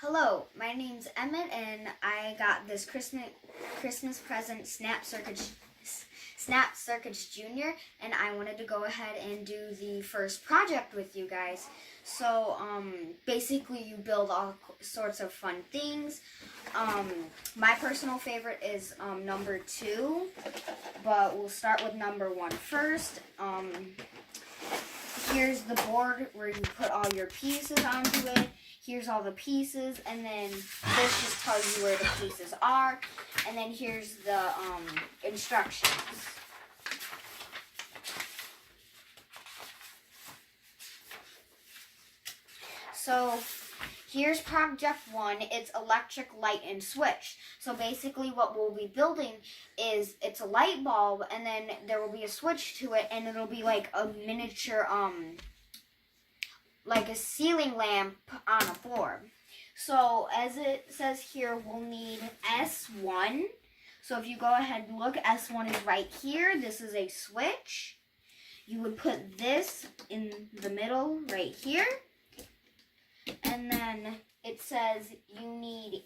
Hello, my name's Emmett, and I got this Christmas present Snap Circuits Junior, and I wanted to go ahead and do the first project with you guys. So basically, you build all sorts of fun things. My personal favorite is number 2, but we'll start with number 1 first. Here's the board where you put all your pieces onto it. Here's all the pieces, and then this just tells you where the pieces are. And then here's the instructions. So here's project 1. It's electric light and switch. So basically what we'll be building is it's a light bulb, and then there will be a switch to it, and it'll be like a miniature like a ceiling lamp on a floor. So as it says here, we'll need S1. So if you go ahead and look, S1 is right here. This is a switch. You would put this in the middle right here. And then it says you need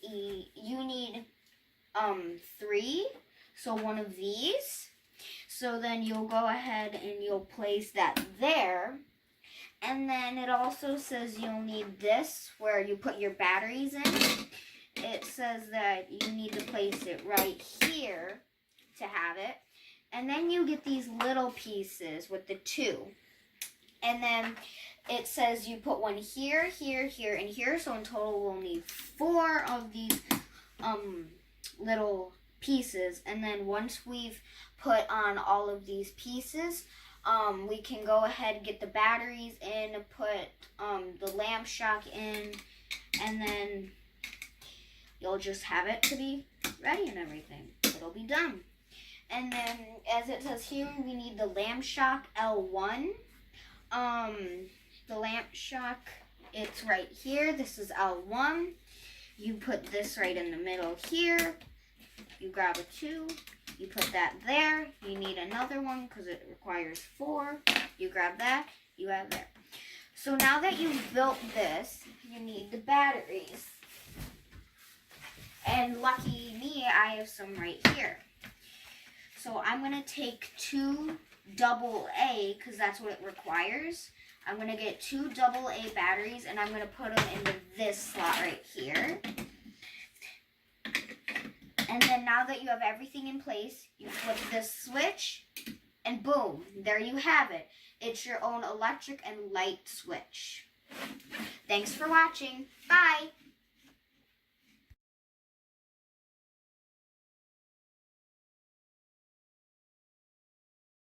3. So one of these. So then you'll go ahead and you'll place that there. And then it also says you'll need this where you put your batteries in. It says that you need to place it right here to have it. And then you get these little pieces with the 2. And then it says you put one here, here, here, and here. So in total we'll need 4 of these little pieces. And then once we've put on all of these pieces, we can go ahead and get the batteries in, put the lamp shock in, and then you'll just have it to be ready and everything. It'll be done. And then, as it says here, we need the lamp shock L1. The lamp shock, it's right here. This is L1. You put this right in the middle here. You grab a 2. You put that there. You need another one because it requires 4. You grab that. You have there. So now that you've built this, you need the batteries. And lucky me, I have some right here. So I'm going to take 2 AA because that's what it requires. I'm going to get 2 AA batteries, and I'm going to put them into this slot right here. And then now that you have everything in place, you flip this switch, and boom, there you have it. It's your own electric and light switch. Thanks for watching. Bye.